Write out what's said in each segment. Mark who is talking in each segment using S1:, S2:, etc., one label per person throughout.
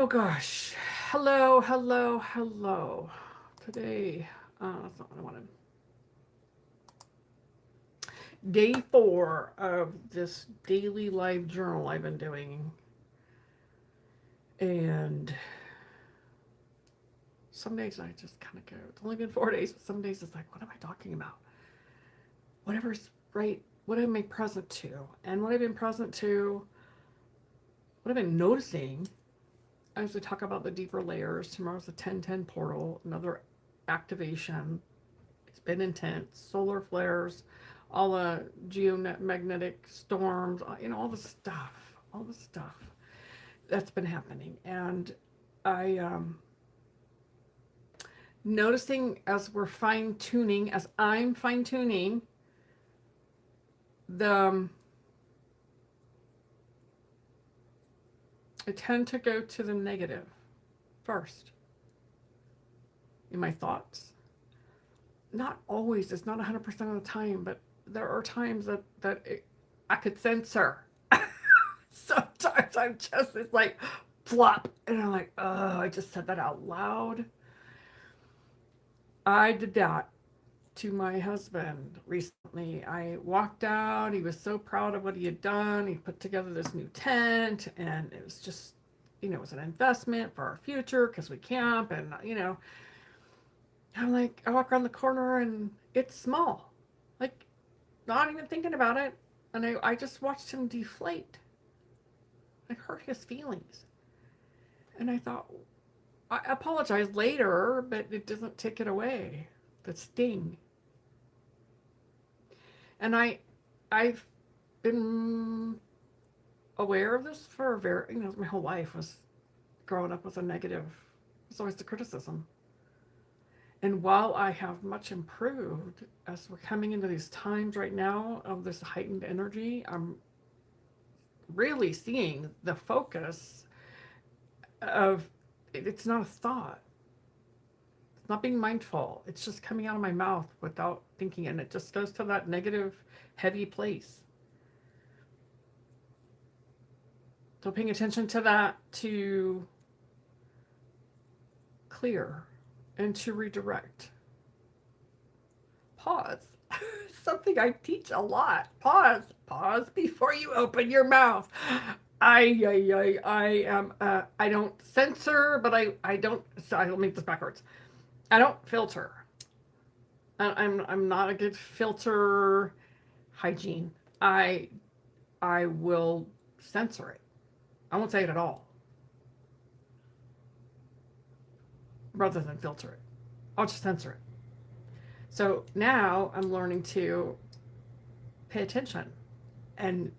S1: Oh gosh. Hello, hello, hello. Today, that's not what I wanted. Day 4 of this daily live journal I've been doing. And some days I just kind of go, it's only been 4 days, but some days it's like, what am I talking about? Whatever's right, what am I present to? And what I've been present to, what I've been noticing as we talk about the deeper layers, tomorrow's the 1010 portal, another activation. It's been intense. Solar flares, all the geomagnetic storms, all the stuff that's been happening. And I noticing as we're fine tuning, as I'm fine tuning, the I tend to go to the negative first in my thoughts. Not always, it's not 100% of the time, but there are times I could censor. Sometimes I'm just, it's like flop. And I'm like, oh, I just said that out loud. I did that to my husband recently. I walked out. He was so proud of what he had done. He put together this new tent, and it was just, it was an investment for our future because we camp. And, I'm like, I walk around the corner and it's small. Like, not even thinking about it. And I just watched him deflate. I hurt his feelings. And I thought, I apologize later, but it doesn't take it away. The sting. And I've been aware of this for my whole life was growing up with a negative. It's always the criticism. And while I have much improved, as we're coming into these times right now of this heightened energy, I'm really seeing the focus of it's not a thought. It's not being mindful. It's just coming out of my mouth without thinking, and it just goes to that negative, heavy place. So paying attention to that to clear and to redirect. Pause. Something I teach a lot. Pause. Pause before you open your mouth. I am. I don't censor, but I don't. So I'll make this backwards. I don't filter. I'm not a good filter hygiene. I will censor it. I won't say it at all, rather than filter it. I'll just censor it. So now I'm learning to pay attention. And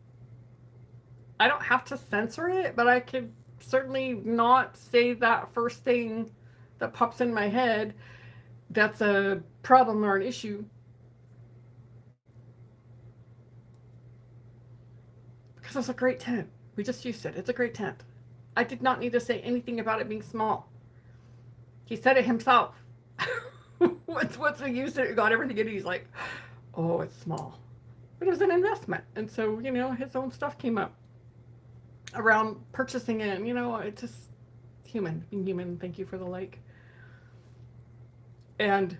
S1: I don't have to censor it, but I could certainly not say that first thing that pops in my head that's a problem or an issue. Because it's a great tent. We just used it. It's a great tent. I did not need to say anything about it being small. He said it himself. once we used it, got everything in it, he's like, oh, it's small. But it was an investment. And so, his own stuff came up around purchasing it. It's just being human. Thank you for the like. And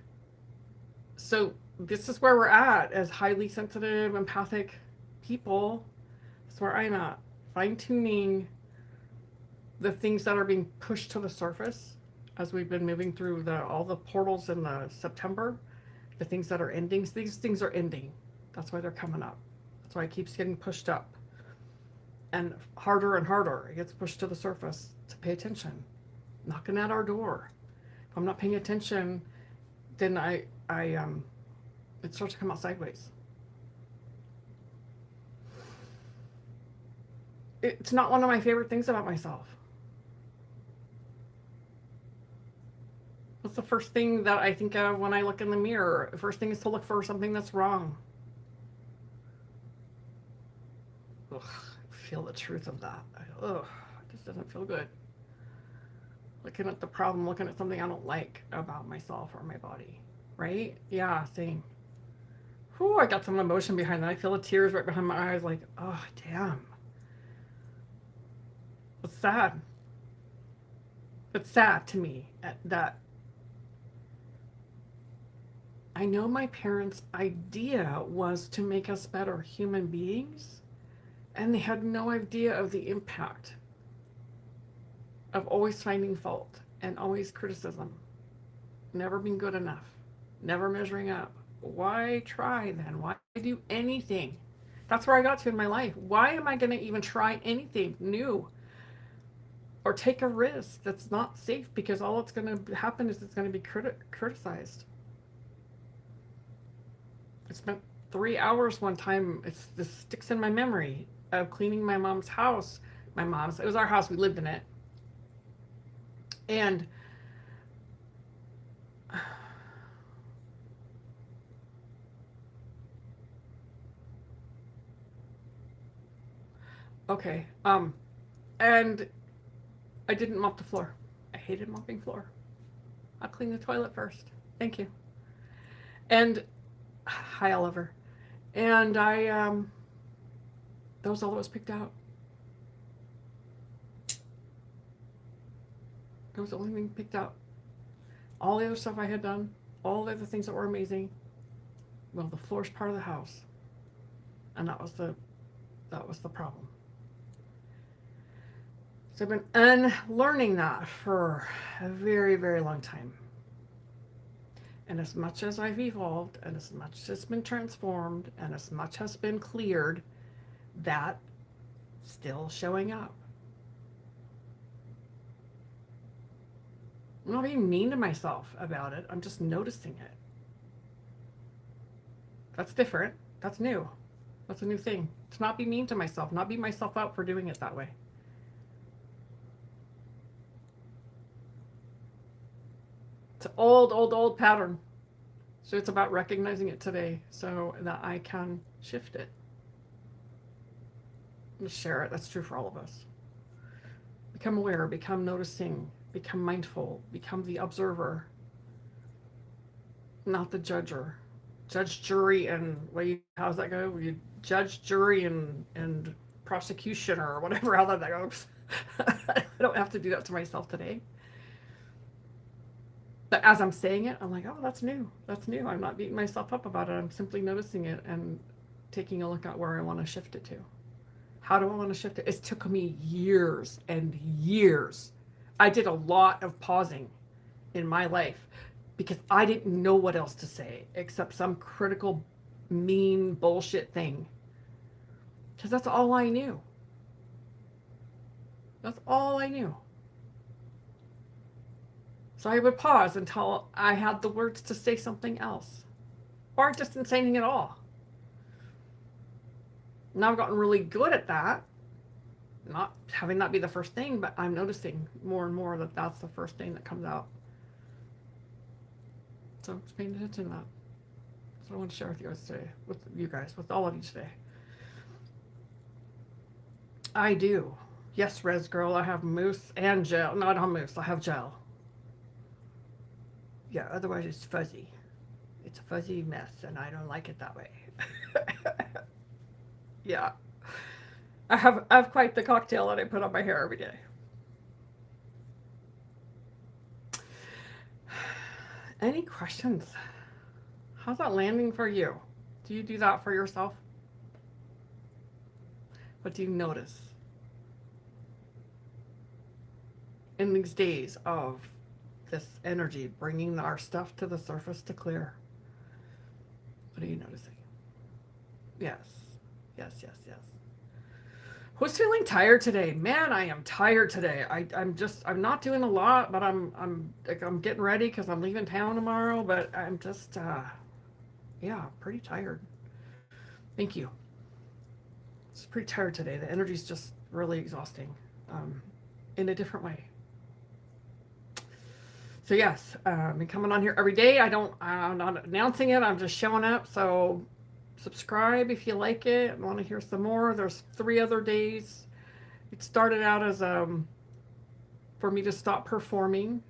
S1: so this is where we're at as highly sensitive, empathic people. That's where I'm at. Fine tuning the things that are being pushed to the surface as we've been moving through all the portals in the September, the things that are ending. These things are ending. That's why they're coming up. That's why it keeps getting pushed up. And harder and harder, it gets pushed to the surface to pay attention. Knocking at our door. If I'm not paying attention, then it starts to come out sideways. It's not one of my favorite things about myself. What's the first thing that I think of when I look in the mirror? The first thing is to look for something that's wrong. Ugh, I feel the truth of that. Ugh, it just doesn't feel good. Looking at the problem, looking at something I don't like about myself or my body. Right? Yeah, same. Whew, I got some emotion behind that. I feel the tears right behind my eyes, like, oh, damn. It's sad. It's sad to me that I know my parents' idea was to make us better human beings, and they had no idea of the impact of always finding fault and always criticism, never being good enough, never measuring up. Why try then? Why do anything? That's where I got to in my life. Why am I going to even try anything new or take a risk that's not safe? Because all it's going to happen is it's going to be criticized. I spent 3 hours one time. This sticks in my memory of cleaning my mom's house. It was our house. We lived in it. And okay. And I didn't mop the floor. I hated mopping floor. I'll clean the toilet first. Thank you. And hi, Oliver. And that was all that was picked out. That was the only thing picked out. All the other stuff I had done, all the other things that were amazing. Well, the floor's part of the house. And that was the problem. So I've been unlearning that for a very, very long time. And as much as I've evolved, and as much as it's been transformed, and as much has been cleared, that still showing up. I'm not being mean to myself about it. I'm just noticing it. That's different. That's new. That's a new thing. To not be mean to myself, not beat myself up for doing it that way. It's an old pattern. So it's about recognizing it today so that I can shift it. And share it. That's true for all of us. Become aware, become noticing, become mindful, become the observer, not the judger. Judge, jury, and how's that go? You judge, jury, and prosecution, or whatever, how that goes. I don't have to do that to myself today. But as I'm saying it, I'm like, oh, that's new. That's new. I'm not beating myself up about it. I'm simply noticing it and taking a look at where I want to shift it to. How do I want to shift it? It took me years and years. I did a lot of pausing in my life because I didn't know what else to say except some critical, mean bullshit thing. Because that's all I knew. That's all I knew. So I would pause until I had the words to say something else. Or just didn't say anything at all. Now I've gotten really good at that. Not having that be the first thing, but I'm noticing more and more that that's the first thing that comes out. So just paying attention to that. That's what I want to share with you guys today. With all of you today. I do. Yes, Res Girl, I have mousse and gel. No, I don't have mousse, I have gel. Yeah, otherwise it's fuzzy. It's a fuzzy mess, and I don't like it that way. Yeah. I have quite the cocktail that I put on my hair every day. Any questions? How's that landing for you? Do you do that for yourself? What do you notice in these days of this energy bringing our stuff to the surface to clear? What are you noticing? Yes. Who's feeling tired today? Man, I am tired today. I'm not doing a lot, but I'm getting ready because I'm leaving town tomorrow. But I'm just, pretty tired. Thank you. It's pretty tired today. The energy's just really exhausting, in a different way. So yes, I've been coming on here every day. I'm not announcing it. I'm just showing up. So subscribe if you like it and want to hear some more. There's 3 other days. It started out as for me to stop performing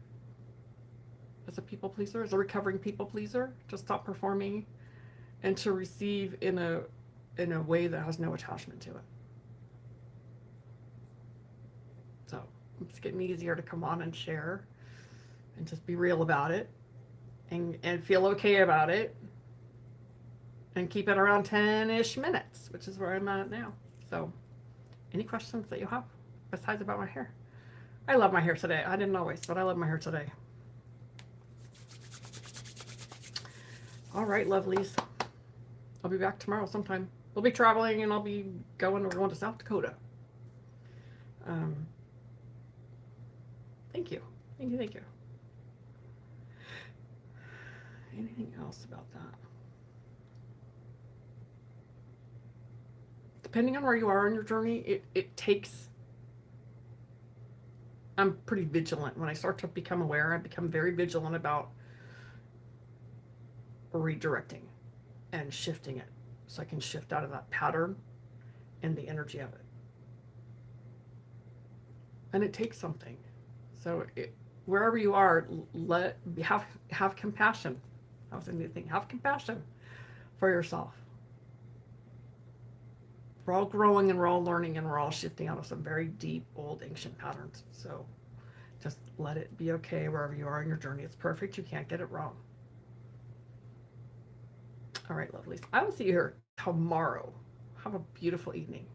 S1: as a people pleaser, as a recovering people pleaser, to stop performing and to receive in a way that has no attachment to it. So It's getting easier to come on and share and just be real about it and feel okay about it and keep it around 10-ish minutes, which is where I'm at now. So, any questions that you have besides about my hair? I love my hair today. I didn't always, but I love my hair today. All right, lovelies. I'll be back tomorrow sometime. We'll be traveling and I'll be going, we're going to South Dakota. Thank you. Thank you, thank you. Anything else about that? Depending on where you are in your journey, it takes, I'm pretty vigilant. When I start to become aware, I become very vigilant about redirecting and shifting it so I can shift out of that pattern and the energy of it. And it takes something. So wherever you are, have compassion. That was a new thing. Have compassion for yourself. We're all growing and we're all learning and we're all shifting out of some very deep, old, ancient patterns. So just let it be okay wherever you are in your journey. It's perfect. You can't get it wrong. All right, lovelies. I will see you here tomorrow. Have a beautiful evening.